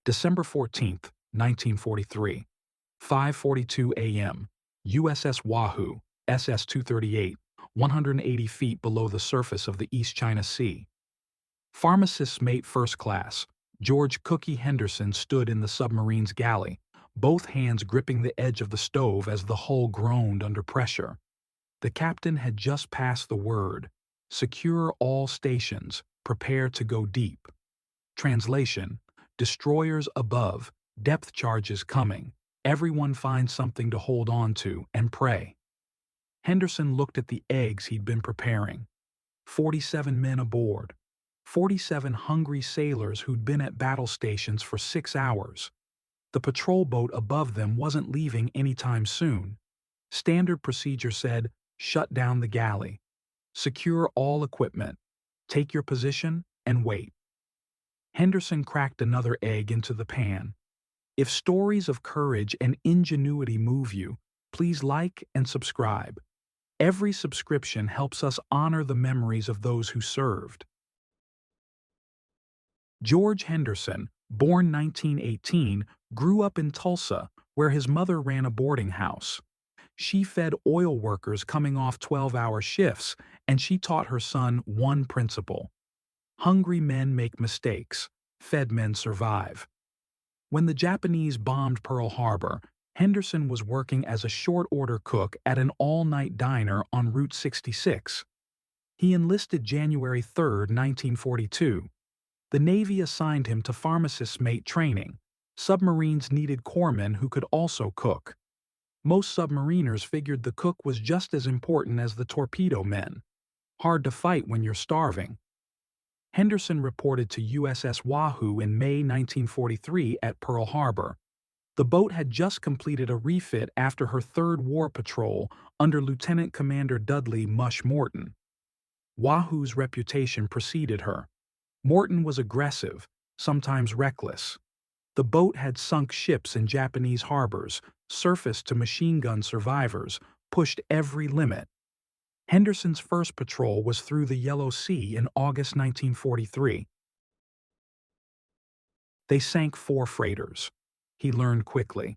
December 14, 1943, 5:42 a.m., USS Wahoo, SS-238, 180 feet below the surface of the East China Sea. Pharmacist's mate first class, George Cookie Henderson, stood in the submarine's galley, both hands gripping the edge of the stove as the hull groaned under pressure. The captain had just passed the word, "Secure all stations, prepare to go deep." Translation: destroyers above, depth charges coming, everyone find something to hold on to and pray. Henderson looked at the eggs he'd been preparing. 47 men aboard. 47 hungry sailors who'd been at battle stations for 6 hours. The patrol boat above them wasn't leaving anytime soon. Standard procedure said, shut down the galley. Secure all equipment. Take your position and wait. Henderson cracked another egg into the pan. If stories of courage and ingenuity move you, please like and subscribe. Every subscription helps us honor the memories of those who served. George Henderson, born 1918, grew up in Tulsa, where his mother ran a boarding house. She fed oil workers coming off 12-hour shifts, and she taught her son one principle: hungry men make mistakes, fed men survive. When the Japanese bombed Pearl Harbor, Henderson was working as a short-order cook at an all-night diner on Route 66. He enlisted January 3, 1942. The Navy assigned him to pharmacist's mate training. Submarines needed corpsmen who could also cook. Most submariners figured the cook was just as important as the torpedo men. Hard to fight when you're starving. Henderson reported to USS Wahoo in May 1943 at Pearl Harbor. The boat had just completed a refit after her third war patrol under Lieutenant Commander Dudley "Mush" Morton. Wahoo's reputation preceded her. Morton was aggressive, sometimes reckless. The boat had sunk ships in Japanese harbors, surfaced to machine gun survivors, pushed every limit. Henderson's first patrol was through the Yellow Sea in August 1943. They sank 4 freighters. He learned quickly.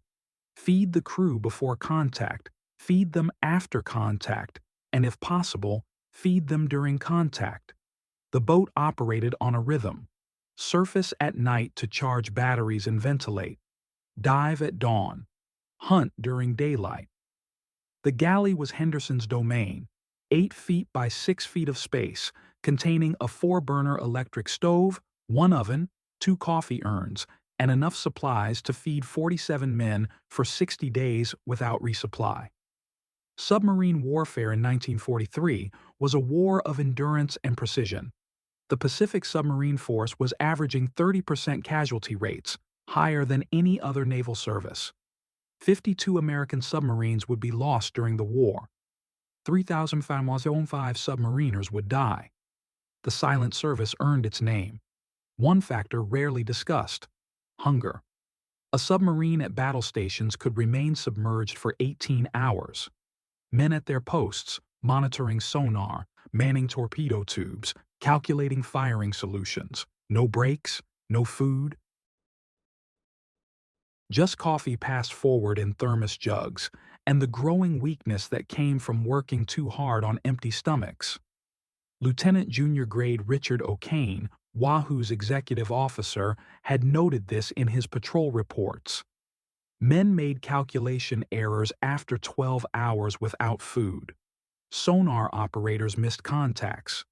Feed the crew before contact, feed them after contact, and if possible, feed them during contact. The boat operated on a rhythm. Surface at night to charge batteries and ventilate. Dive at dawn. Hunt during daylight. The galley was Henderson's domain, 8 feet by 6 feet of space, containing a 4-burner electric stove, 1 oven, 2 coffee urns, and enough supplies to feed 47 men for 60 days without resupply. Submarine warfare in 1943 was a war of endurance and precision. The Pacific Submarine Force was averaging 30% casualty rates, higher than any other naval service. 52 American submarines would be lost during the war. 3,505 submariners would die. The silent service earned its name. One factor rarely discussed: hunger. A submarine at battle stations could remain submerged for 18 hours. Men at their posts, monitoring sonar, manning torpedo tubes, calculating firing solutions. No breaks, no food. Just coffee passed forward in thermos jugs, and the growing weakness that came from working too hard on empty stomachs. Lieutenant Junior Grade Richard O'Kane, Wahoo's executive officer, had noted this in his patrol reports. Men made calculation errors after 12 hours without food. Sonar operators missed contacts.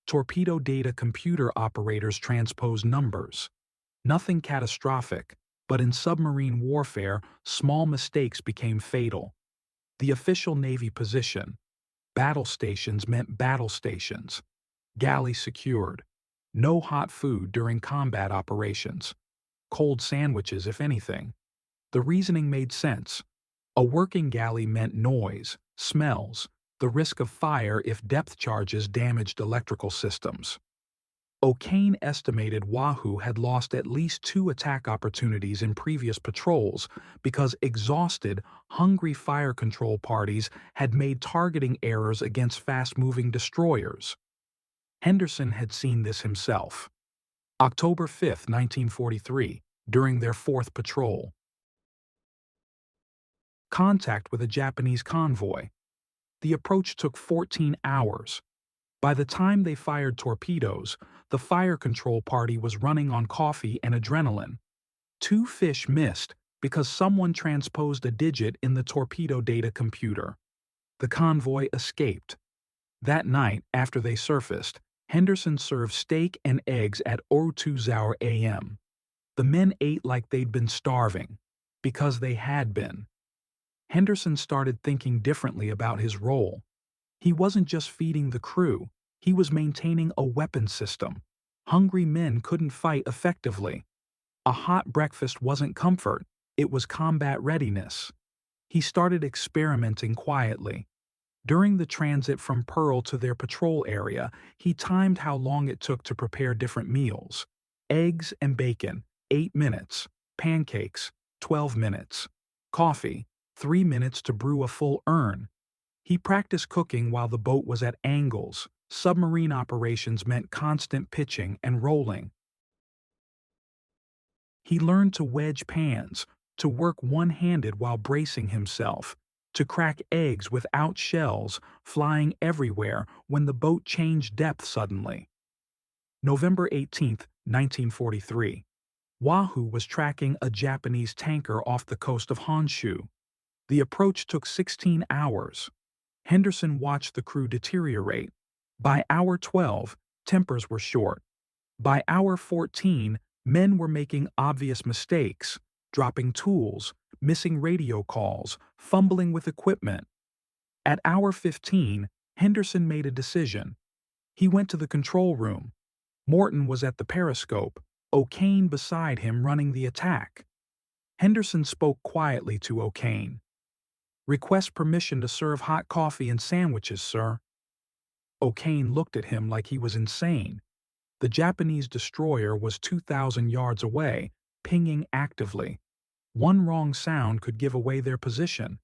Torpedo data computer operators transposed numbers. Nothing catastrophic, but in submarine warfare, small mistakes became fatal. The official Navy position: battle stations meant battle stations. Galley secured. No hot food during combat operations. Cold sandwiches, if anything. The reasoning made sense. A working galley meant noise, smells, the risk of fire if depth charges damaged electrical systems. O'Kane estimated Wahoo had lost at least 2 attack opportunities in previous patrols because exhausted, hungry fire control parties had made targeting errors against fast-moving destroyers. Henderson had seen this himself. October 5, 1943, during their fourth patrol. Contact with a Japanese convoy. The approach took 14 hours. By the time they fired torpedoes, the fire control party was running on coffee and adrenaline. 2 fish missed because someone transposed a digit in the torpedo data computer. The convoy escaped. That night, after they surfaced, Henderson served steak and eggs at 02:00 a.m. The men ate like they'd been starving, because they had been. Henderson started thinking differently about his role. He wasn't just feeding the crew, he was maintaining a weapon system. Hungry men couldn't fight effectively. A hot breakfast wasn't comfort, it was combat readiness. He started experimenting quietly. During the transit from Pearl to their patrol area, he timed how long it took to prepare different meals. Eggs and bacon, 8 minutes. Pancakes, 12 minutes. Coffee, 3 minutes to brew a full urn. He practiced cooking while the boat was at angles. Submarine operations meant constant pitching and rolling. He learned to wedge pans, to work one-handed while bracing himself, to crack eggs without shells flying everywhere when the boat changed depth suddenly. November 18, 1943. Wahoo was tracking a Japanese tanker off the coast of Honshu. The approach took 16 hours. Henderson watched the crew deteriorate. By hour 12, tempers were short. By hour 14, men were making obvious mistakes, dropping tools, missing radio calls, fumbling with equipment. At hour 15, Henderson made a decision. He went to the control room. Morton was at the periscope, O'Kane beside him running the attack. Henderson spoke quietly to O'Kane. "Request permission to serve hot coffee and sandwiches, sir." O'Kane looked at him like he was insane. The Japanese destroyer was 2,000 yards away, pinging actively. One wrong sound could give away their position.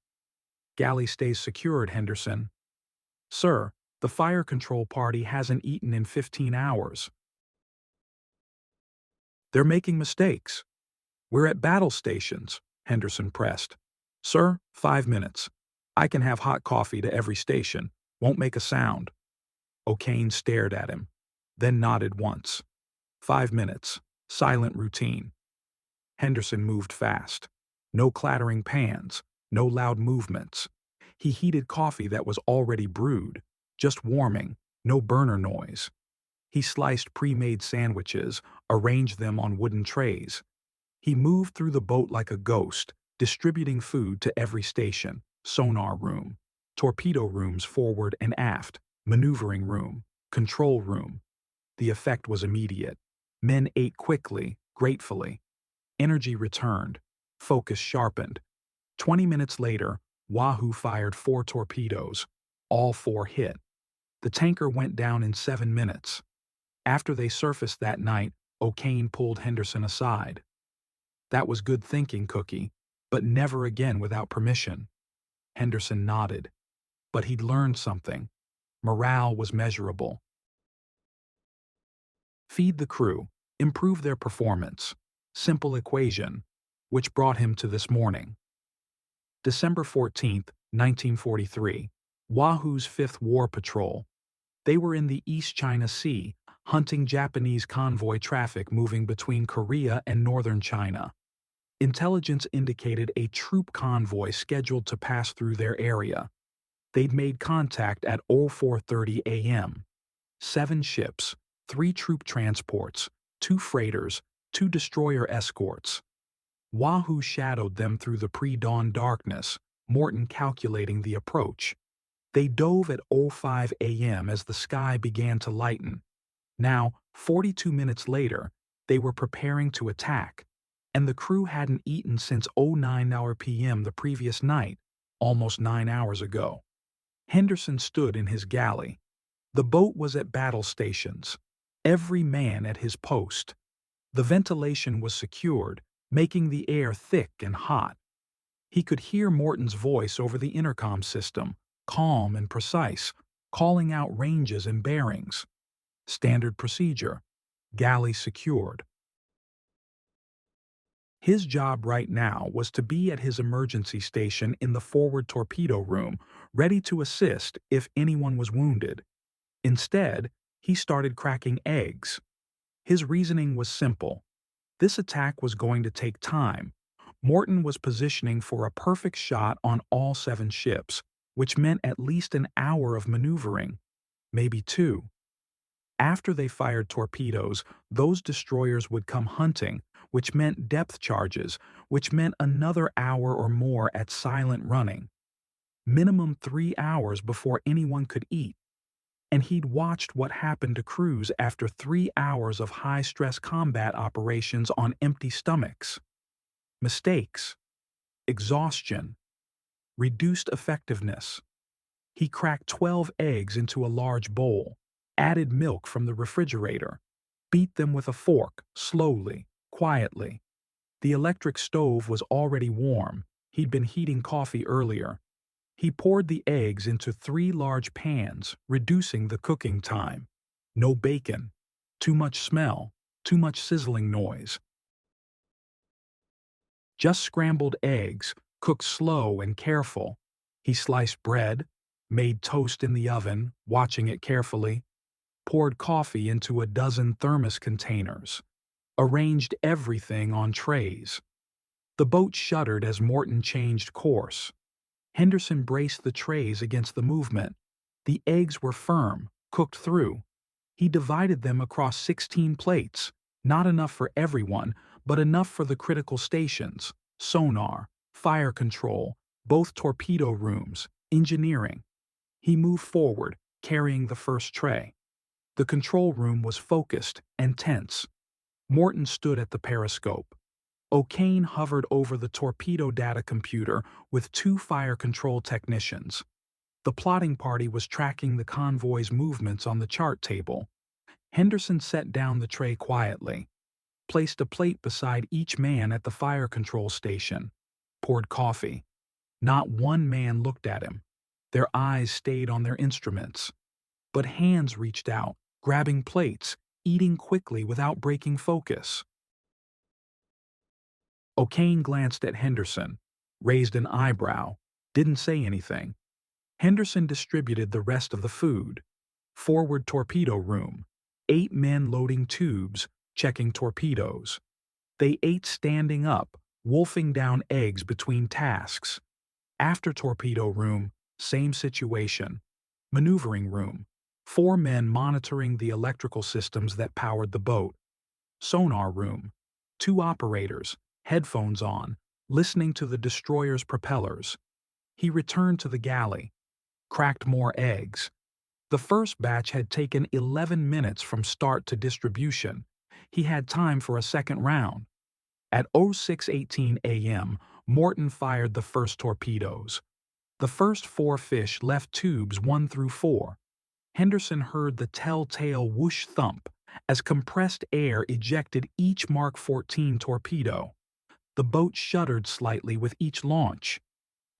"Galley stays secured, Henderson." "Sir, the fire control party hasn't eaten in 15 hours. They're making mistakes." "We're at battle stations," Henderson pressed. "Sir, 5 minutes. I can have hot coffee to every station. Won't make a sound." O'Kane stared at him, then nodded once. 5 minutes. Silent routine. Henderson moved fast. No clattering pans, no loud movements. He heated coffee that was already brewed, just warming, no burner noise. He sliced pre-made sandwiches, arranged them on wooden trays. He moved through the boat like a ghost, distributing food to every station, sonar room, torpedo rooms forward and aft, maneuvering room, control room. The effect was immediate. Men ate quickly, gratefully. Energy returned. Focus sharpened. 20 minutes later, Wahoo fired 4 torpedoes. All 4 hit. The tanker went down in 7 minutes. After they surfaced that night, O'Kane pulled Henderson aside. "That was good thinking, Cookie, but never again without permission." Henderson nodded. But he'd learned something. Morale was measurable. Feed the crew, improve their performance. Simple equation, which brought him to this morning. December 14, 1943. Wahoo's 5th War Patrol. They were in the East China Sea, hunting Japanese convoy traffic moving between Korea and northern China. Intelligence indicated a troop convoy scheduled to pass through their area. They'd made contact at 04:30 a.m. 7 ships, 3 troop transports, 2 freighters, 2 destroyer escorts. Wahoo shadowed them through the pre-dawn darkness, Morton calculating the approach. They dove at 05 a.m. as the sky began to lighten. Now, 42 minutes later, they were preparing to attack, and the crew hadn't eaten since 09 p.m. the previous night, almost 9 hours ago. Henderson stood in his galley. The boat was at battle stations, every man at his post. The ventilation was secured, making the air thick and hot. He could hear Morton's voice over the intercom system, calm and precise, calling out ranges and bearings. Standard procedure. Galley secured. His job right now was to be at his emergency station in the forward torpedo room, ready to assist if anyone was wounded. Instead, he started cracking eggs. His reasoning was simple. This attack was going to take time. Morton was positioning for a perfect shot on all 7 ships, which meant at least an hour of maneuvering, maybe 2. After they fired torpedoes, those destroyers would come hunting, which meant depth charges, which meant another hour or more at silent running. Minimum 3 hours before anyone could eat. And he'd watched what happened to crews after 3 hours of high-stress combat operations on empty stomachs. Mistakes, exhaustion, reduced effectiveness. He cracked 12 eggs into a large bowl, added milk from the refrigerator, beat them with a fork, slowly, quietly. The electric stove was already warm. He'd been heating coffee earlier. He poured the eggs into 3 large pans, reducing the cooking time. No bacon. Too much smell. Too much sizzling noise. Just scrambled eggs, cooked slow and careful. He sliced bread, made toast in the oven, watching it carefully, poured coffee into a dozen thermos containers, arranged everything on trays. The boat shuddered as Morton changed course. Henderson braced the trays against the movement. The eggs were firm, cooked through. He divided them across 16 plates, not enough for everyone, but enough for the critical stations, sonar, fire control, both torpedo rooms, engineering. He moved forward, carrying the first tray. The control room was focused and tense. Morton stood at the periscope. O'Kane hovered over the torpedo data computer with 2 fire control technicians. The plotting party was tracking the convoy's movements on the chart table. Henderson set down the tray quietly, placed a plate beside each man at the fire control station, poured coffee. Not one man looked at him. Their eyes stayed on their instruments. But hands reached out, grabbing plates, eating quickly without breaking focus. O'Kane glanced at Henderson, raised an eyebrow, didn't say anything. Henderson distributed the rest of the food. Forward torpedo room. 8 men loading tubes, checking torpedoes. They ate standing up, wolfing down eggs between tasks. After torpedo room, same situation. Maneuvering room. 4 men monitoring the electrical systems that powered the boat. Sonar room. 2 operators, headphones on, listening to the destroyer's propellers. He returned to the galley, cracked more eggs. The first batch had taken 11 minutes from start to distribution. He had time for a second round. At 06:18 a.m., Morton fired the first torpedoes. The first 4 fish left tubes 1 through 4. Henderson heard the telltale whoosh thump as compressed air ejected each Mark 14 torpedo. The boat shuddered slightly with each launch.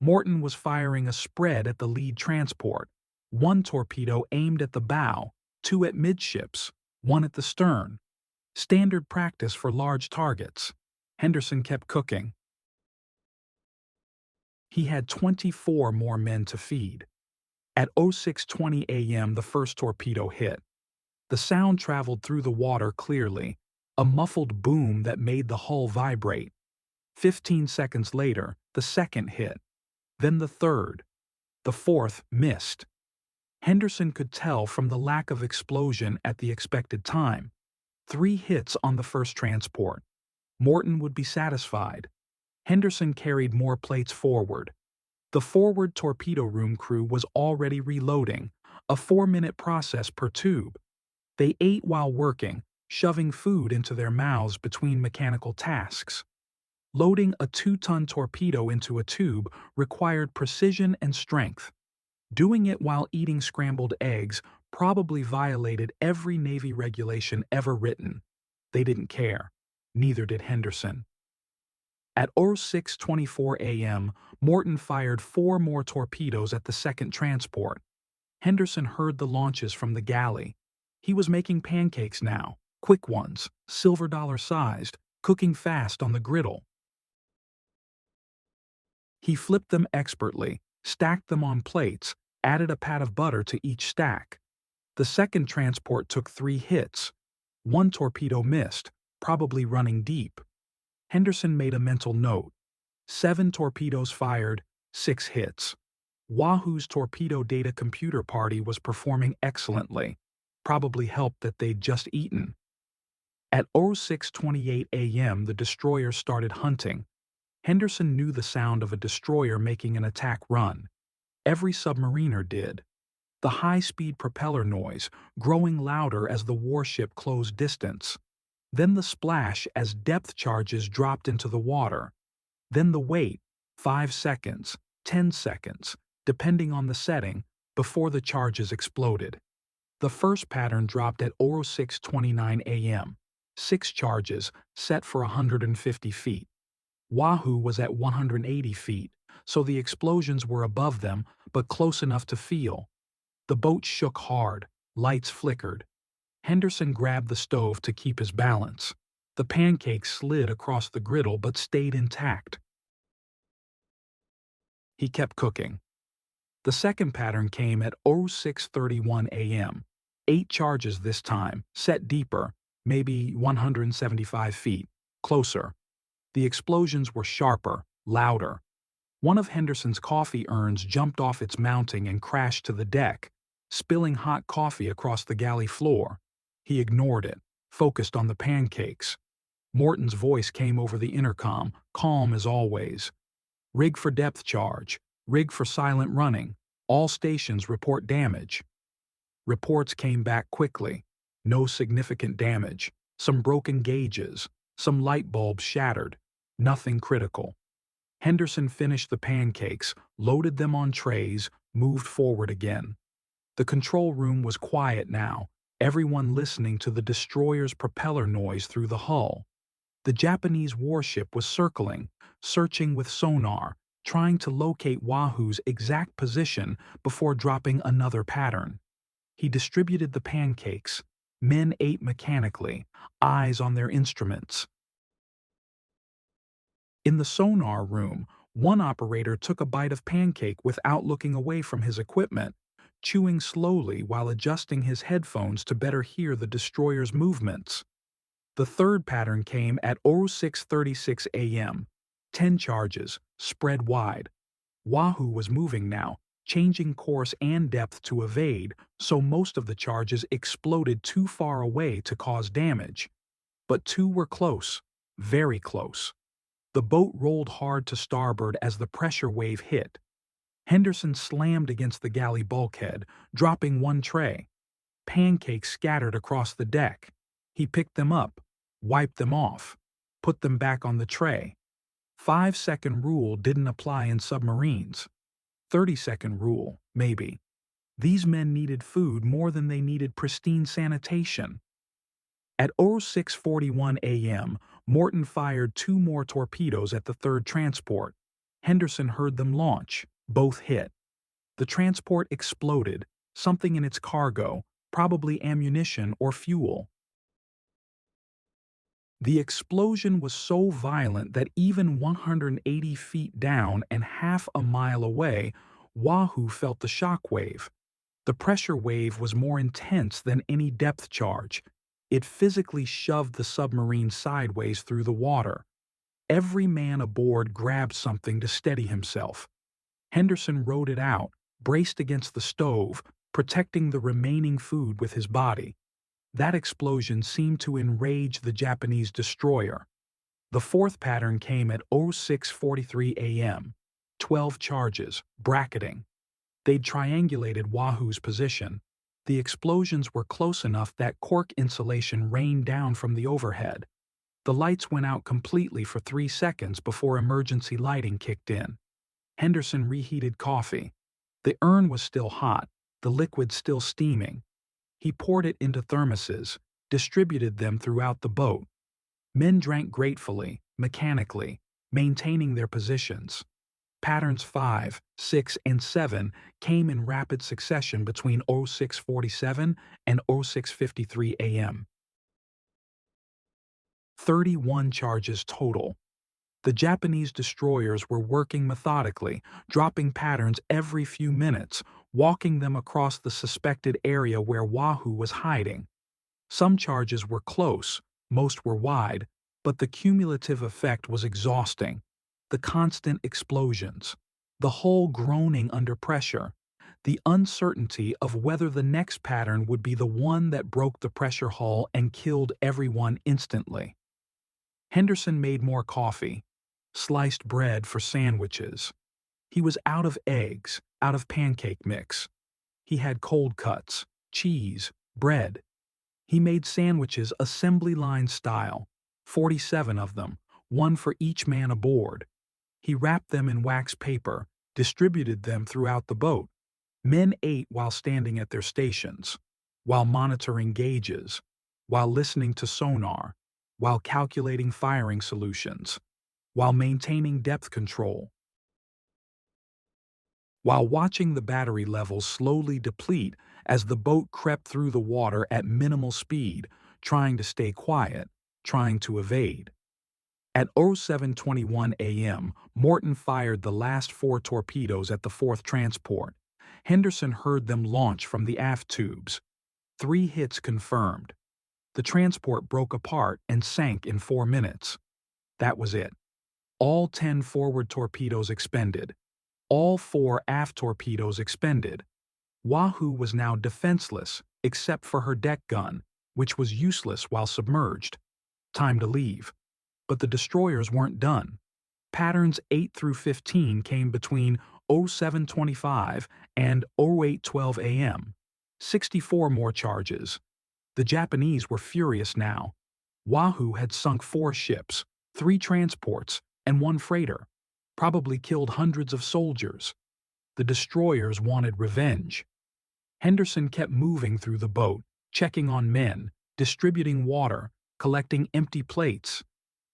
Morton was firing a spread at the lead transport. 1 torpedo aimed at the bow, 2 at midships, 1 at the stern. Standard practice for large targets. Henderson kept cooking. He had 24 more men to feed. At 06:20 a.m., the first torpedo hit. The sound traveled through the water clearly, a muffled boom that made the hull vibrate. 15 seconds later, the second hit. Then the third. The fourth missed. Henderson could tell from the lack of explosion at the expected time. 3 hits on the first transport. Morton would be satisfied. Henderson carried more plates forward. The forward torpedo room crew was already reloading, a 4-minute process per tube. They ate while working, shoving food into their mouths between mechanical tasks. Loading a 2-ton torpedo into a tube required precision and strength. Doing it while eating scrambled eggs probably violated every Navy regulation ever written. They didn't care. Neither did Henderson. At 06:24 a.m., Morton fired 4 more torpedoes at the second transport. Henderson heard the launches from the galley. He was making pancakes now, quick ones, silver dollar sized, cooking fast on the griddle. He flipped them expertly, stacked them on plates, added a pat of butter to each stack. The second transport took 3 hits. One torpedo missed, probably running deep. Henderson made a mental note. 7 torpedoes fired, 6 hits. Wahoo's torpedo data computer party was performing excellently. Probably helped that they'd just eaten. At 06:28 a.m., the destroyer started hunting. Henderson knew the sound of a destroyer making an attack run. Every submariner did. The high-speed propeller noise, growing louder as the warship closed distance. Then the splash as depth charges dropped into the water. Then the wait, 5 seconds, 10 seconds, depending on the setting, before the charges exploded. The first pattern dropped at 06:29 a.m. 6 charges, set for 150 feet. Wahoo was at 180 feet, so the explosions were above them, but close enough to feel. The boat shook hard, lights flickered. Henderson grabbed the stove to keep his balance. The pancakes slid across the griddle but stayed intact. He kept cooking. The second pattern came at 06:31 a.m. 8 charges this time, set deeper, maybe 175 feet, closer. The explosions were sharper, louder. One of Henderson's coffee urns jumped off its mounting and crashed to the deck, spilling hot coffee across the galley floor. He ignored it, focused on the pancakes. Morton's voice came over the intercom, calm as always. "Rig for depth charge. Rig for silent running. All stations report damage." Reports came back quickly. No significant damage. Some broken gauges. Some light bulbs shattered. Nothing critical. Henderson finished the pancakes, loaded them on trays, moved forward again. The control room was quiet now, everyone listening to the destroyer's propeller noise through the hull. The Japanese warship was circling, searching with sonar, trying to locate Wahoo's exact position before dropping another pattern. He distributed the pancakes. Men ate mechanically, eyes on their instruments. In the sonar room, one operator took a bite of pancake without looking away from his equipment, chewing slowly while adjusting his headphones to better hear the destroyer's movements. The third pattern came at 06:36 a.m. 10 charges, spread wide. Wahoo was moving now, changing course and depth to evade, so most of the charges exploded too far away to cause damage. But 2 were close, very close. The boat rolled hard to starboard as the pressure wave hit. Henderson slammed against the galley bulkhead, dropping one tray. Pancakes scattered across the deck. He picked them up, wiped them off, put them back on the tray. 5-second rule didn't apply in submarines. 30-second rule, maybe. These men needed food more than they needed pristine sanitation. At 06:41 a.m., Morton fired 2 more torpedoes at the third transport. Henderson heard them launch. Both hit. The transport exploded, something in its cargo, probably ammunition or fuel. The explosion was so violent that even 180 feet down and half a mile away, Wahoo felt the shock wave. The pressure wave was more intense than any depth charge. It physically shoved the submarine sideways through the water. Every man aboard grabbed something to steady himself. Henderson rode it out, braced against the stove, protecting the remaining food with his body. That explosion seemed to enrage the Japanese destroyer. The fourth pattern came at 06:43 a.m. 12 charges, bracketing. They'd triangulated Wahoo's position. The explosions were close enough that cork insulation rained down from the overhead. The lights went out completely for 3 seconds before emergency lighting kicked in. Henderson reheated coffee. The urn was still hot, the liquid still steaming. He poured it into thermoses, distributed them throughout the boat. Men drank gratefully, mechanically, maintaining their positions. Patterns 5, 6, and 7 came in rapid succession between 06:47 and 06:53 a.m. 31 charges total. The Japanese destroyers were working methodically, dropping patterns every few minutes, walking them across the suspected area where Wahoo was hiding. Some charges were close, most were wide, but the cumulative effect was exhausting. The constant explosions, the hull groaning under pressure, the uncertainty of whether the next pattern would be the one that broke the pressure hull and killed everyone instantly. Henderson made more coffee, sliced bread for sandwiches. He was out of eggs, out of pancake mix. He had cold cuts, cheese, bread. He made sandwiches assembly line style, 47 of them, one for each man aboard. He wrapped them in wax paper, distributed them throughout the boat. Men ate while standing at their stations, while monitoring gauges, while listening to sonar, while calculating firing solutions, while maintaining depth control, while watching the battery levels slowly deplete as the boat crept through the water at minimal speed, trying to stay quiet, trying to evade. At 07:21 a.m., Morton fired the last 4 torpedoes at the 4th transport. Henderson heard them launch from the aft tubes. 3 hits confirmed. The transport broke apart and sank in 4 minutes. That was it. All 10 forward torpedoes expended. All 4 aft torpedoes expended. Wahoo was now defenseless except for her deck gun, which was useless while submerged. Time to leave. But the destroyers weren't done. Patterns 8 through 15 came between 07:25 and 08:12 a.m. 64 more charges. The Japanese were furious now. Wahoo had sunk 4 ships, 3 transports, and 1 freighter, probably killed hundreds of soldiers. The destroyers wanted revenge. Henderson kept moving through the boat, checking on men, distributing water, collecting empty plates.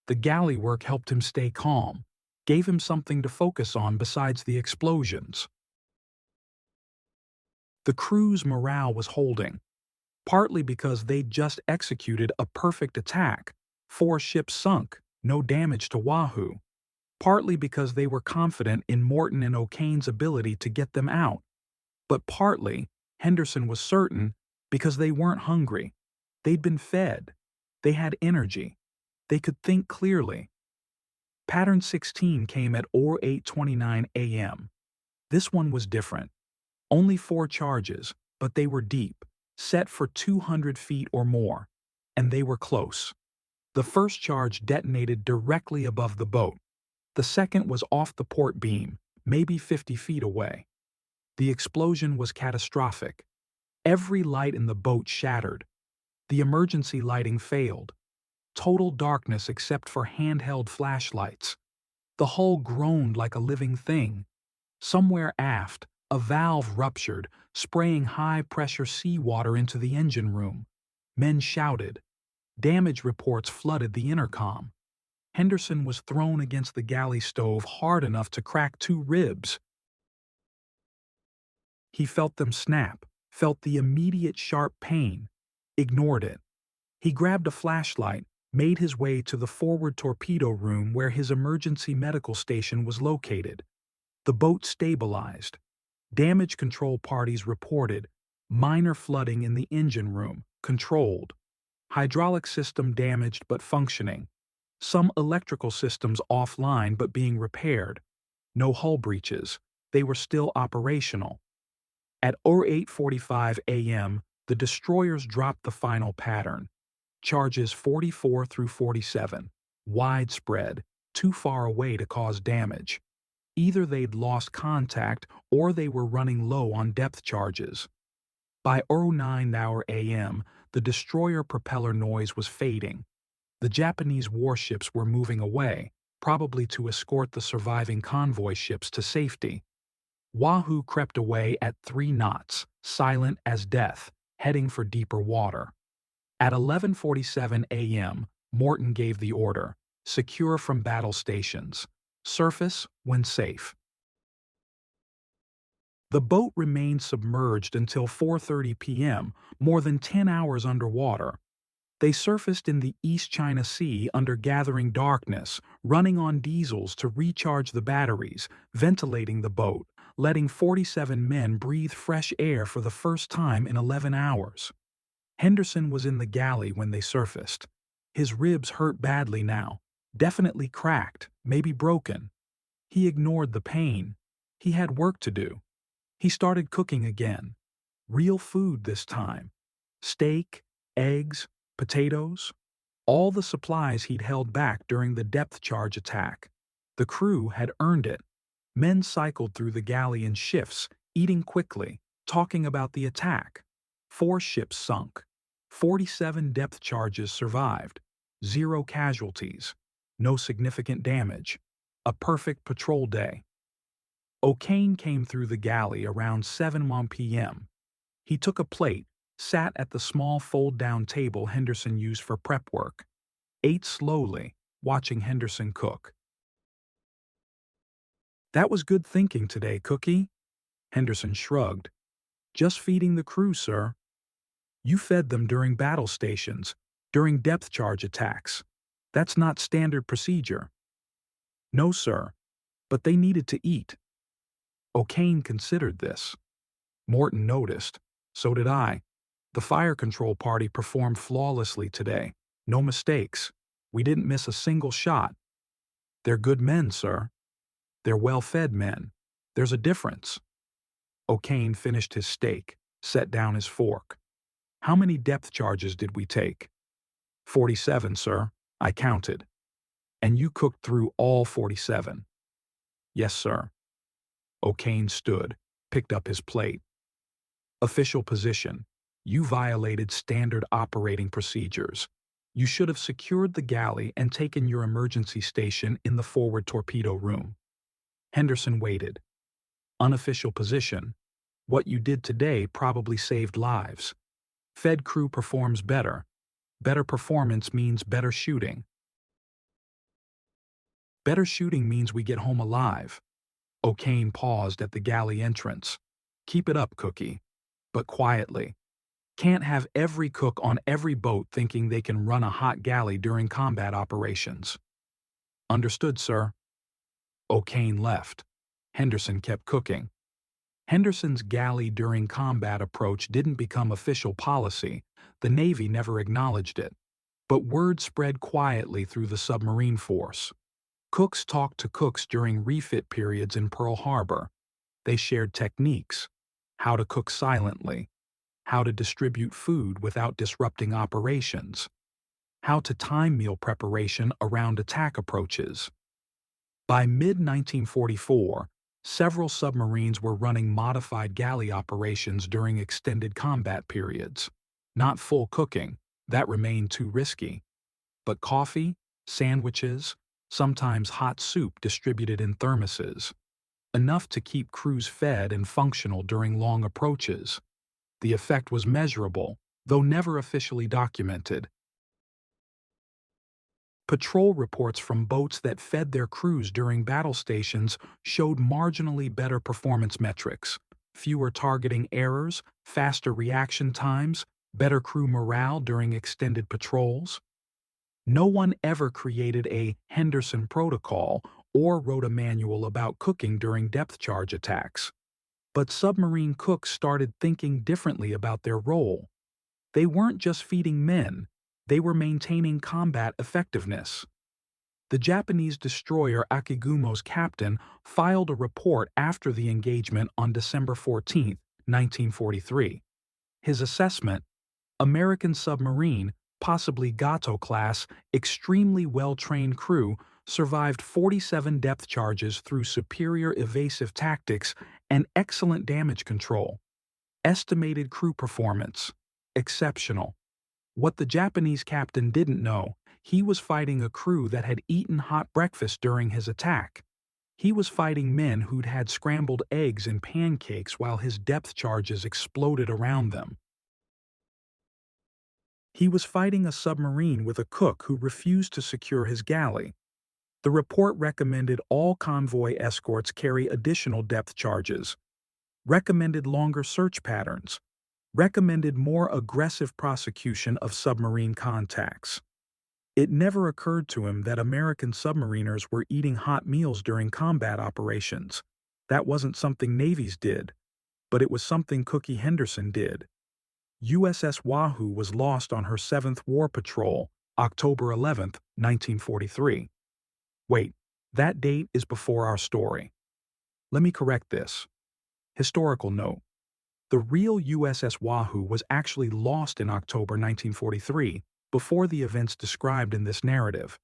The galley work helped him stay calm, gave him something to focus on besides the explosions. The crew's morale was holding, partly because they'd just executed a perfect attack, 4 ships sunk, no damage to Wahoo, partly because they were confident in Morton and O'Kane's ability to get them out, but partly, Henderson was certain, because they weren't hungry. They'd been fed. They had energy. They could think clearly. Pattern 16 came at 08:29 a.m. This one was different. Only 4 charges, but they were deep, set for 200 feet or more, and they were close. The first charge detonated directly above the boat. The second was off the port beam, maybe 50 feet away. The explosion was catastrophic. Every light in the boat shattered. The emergency lighting failed. Total darkness except for handheld flashlights. The hull groaned like a living thing. Somewhere aft, a valve ruptured, spraying high-pressure seawater into the engine room. Men shouted. Damage reports flooded the intercom. Henderson was thrown against the galley stove hard enough to crack 2 ribs. He felt them snap, felt the immediate sharp pain, ignored it. He grabbed a flashlight, made his way to the forward torpedo room where his emergency medical station was located. The boat stabilized. Damage control parties reported. Minor flooding in the engine room, controlled. Hydraulic system damaged but functioning. Some electrical systems offline but being repaired. No hull breaches. They were still operational. At 08:45 a.m., the destroyers dropped the final pattern. Charges 44 through 47, widespread, too far away to cause damage. Either they'd lost contact or they were running low on depth charges. By 09 a.m., the destroyer propeller noise was fading. The Japanese warships were moving away, probably to escort the surviving convoy ships to safety. Wahoo crept away at 3 knots, silent as death, heading for deeper water. At 11:47 a.m., Morton gave the order, secure from battle stations, surface when safe. The boat remained submerged until 4:30 p.m., more than 10 hours underwater. They surfaced in the East China Sea under gathering darkness, running on diesels to recharge the batteries, ventilating the boat, letting 47 men breathe fresh air for the first time in 11 hours. Henderson was in the galley when they surfaced. His ribs hurt badly now, definitely cracked, maybe broken. He ignored the pain. He had work to do. He started cooking again. Real food this time. Steak, eggs, potatoes. All the supplies he'd held back during the depth charge attack. The crew had earned it. Men cycled through the galley in shifts, eating quickly, talking about the attack. 4 ships sunk. 47 depth charges survived. 0 casualties. No significant damage. A perfect patrol day. O'Kane came through the galley around 7:01 p.m. He took a plate, sat at the small fold-down table Henderson used for prep work, ate slowly, watching Henderson cook. "That was good thinking today, Cookie." Henderson shrugged. "Just feeding the crew, sir." "You fed them during battle stations, during depth charge attacks. That's not standard procedure." "No, sir, but they needed to eat." O'Kane considered this. Morton noticed. So did I. The fire control party performed flawlessly today. No mistakes. We didn't miss a single shot. "They're good men, sir. They're well-fed men. There's a difference." O'Kane finished his steak, set down his fork. "How many depth charges did we take?" 47, sir. I counted." "And you cooked through all 47? "Yes, sir." O'Kane stood, picked up his plate. "Official position. You violated standard operating procedures. You should have secured the galley and taken your emergency station in the forward torpedo room." Henderson waited. "Unofficial position. What you did today probably saved lives. Fed crew performs better. Better performance means better shooting. Better shooting means we get home alive." O'Kane paused at the galley entrance. "Keep it up, Cookie. But quietly. Can't have every cook on every boat thinking they can run a hot galley during combat operations." "Understood, sir." O'Kane left. Henderson kept cooking. Henderson's galley during combat approach didn't become official policy. The Navy never acknowledged it. But word spread quietly through the submarine force. Cooks talked to cooks during refit periods in Pearl Harbor. They shared techniques. How to cook silently. How to distribute food without disrupting operations. How to time meal preparation around attack approaches. By mid-1944, several submarines were running modified galley operations during extended combat periods. Not full cooking, that remained too risky. But coffee, sandwiches, sometimes hot soup distributed in thermoses. Enough to keep crews fed and functional during long approaches. The effect was measurable, though never officially documented. Patrol reports from boats that fed their crews during battle stations showed marginally better performance metrics, fewer targeting errors, faster reaction times, better crew morale during extended patrols. No one ever created a Henderson protocol or wrote a manual about cooking during depth charge attacks. But submarine cooks started thinking differently about their role. They weren't just feeding men, they were maintaining combat effectiveness. The Japanese destroyer Akigumo's captain filed a report after the engagement on December 14, 1943. His assessment: American submarine, possibly Gato class, extremely well-trained crew, survived 47 depth charges through superior evasive tactics and excellent damage control. Estimated crew performance: exceptional. What the Japanese captain didn't know, he was fighting a crew that had eaten hot breakfast during his attack. He was fighting men who'd had scrambled eggs and pancakes while his depth charges exploded around them. He was fighting a submarine with a cook who refused to secure his galley. The report recommended all convoy escorts carry additional depth charges, recommended longer search patterns, recommended more aggressive prosecution of submarine contacts. It never occurred to him that American submariners were eating hot meals during combat operations. That wasn't something navies did, but it was something Cookie Henderson did. USS Wahoo was lost on her 7th war patrol, October 11, 1943. Wait, that date is before our story. Let me correct this. Historical note. The real USS Wahoo was actually lost in October 1943, before the events described in this narrative.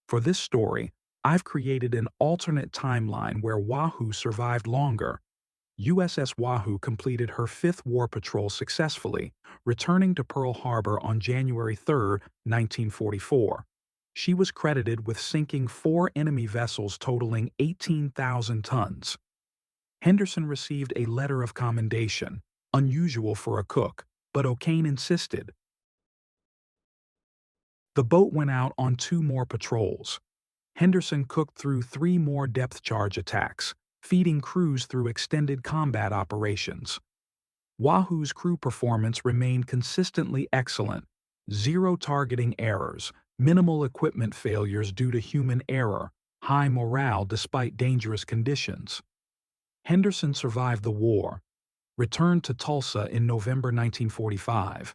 For this story, I've created an alternate timeline where Wahoo survived longer. USS Wahoo completed her 5th war patrol successfully, returning to Pearl Harbor on January 3, 1944. She was credited with sinking 4 enemy vessels totaling 18,000 tons. Henderson received a letter of commendation, unusual for a cook, but O'Kane insisted. The boat went out on 2 more patrols. Henderson cooked through 3 more depth charge attacks, feeding crews through extended combat operations. Wahoo's crew performance remained consistently excellent. 0 targeting errors, minimal equipment failures due to human error, high morale despite dangerous conditions. Henderson survived the war, returned to Tulsa in November 1945,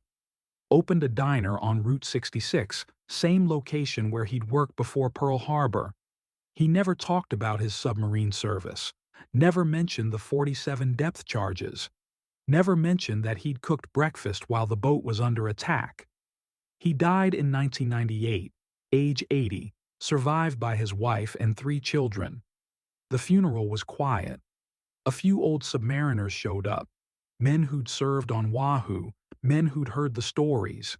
opened a diner on Route 66, same location where he'd worked before Pearl Harbor. He never talked about his submarine service, never mentioned the 47 depth charges, never mentioned that he'd cooked breakfast while the boat was under attack. He died in 1998, age 80, survived by his wife and 3 children. The funeral was quiet. A few old submariners showed up, men who'd served on Wahoo, men who'd heard the stories.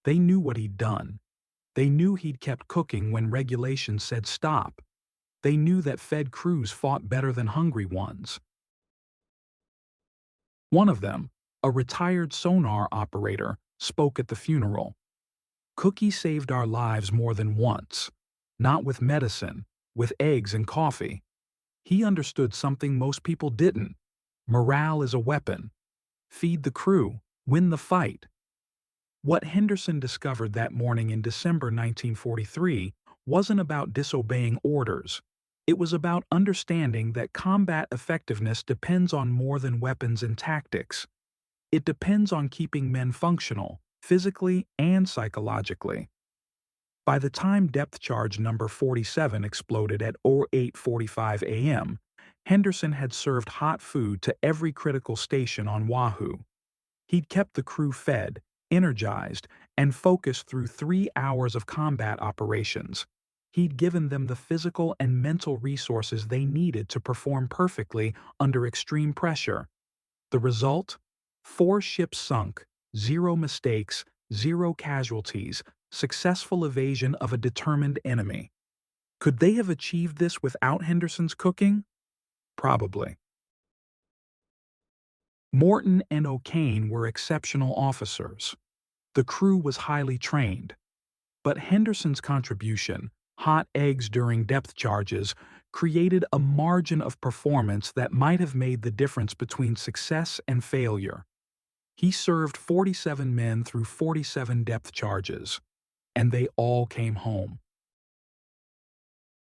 They knew what he'd done. They knew he'd kept cooking when regulations said stop. They knew that fed crews fought better than hungry ones. One of them, a retired sonar operator, spoke at the funeral. Cookie saved our lives more than once. Not with medicine, with eggs and coffee. He understood something most people didn't. Morale is a weapon. Feed the crew, win the fight. What Henderson discovered that morning in December 1943 wasn't about disobeying orders. It was about understanding that combat effectiveness depends on more than weapons and tactics. It depends on keeping men functional, physically and psychologically. By the time depth charge number 47 exploded at 08:45 a.m., Henderson had served hot food to every critical station on Wahoo. He'd kept the crew fed, energized, and focused through 3 hours of combat operations. He'd given them the physical and mental resources they needed to perform perfectly under extreme pressure. The result? 4 ships sunk, 0 mistakes, 0 casualties, successful evasion of a determined enemy. Could they have achieved this without Henderson's cooking? Probably. Morton and O'Kane were exceptional officers. The crew was highly trained. But Henderson's contribution, hot eggs during depth charges, created a margin of performance that might have made the difference between success and failure. He served 47 men through 47 depth charges, and they all came home.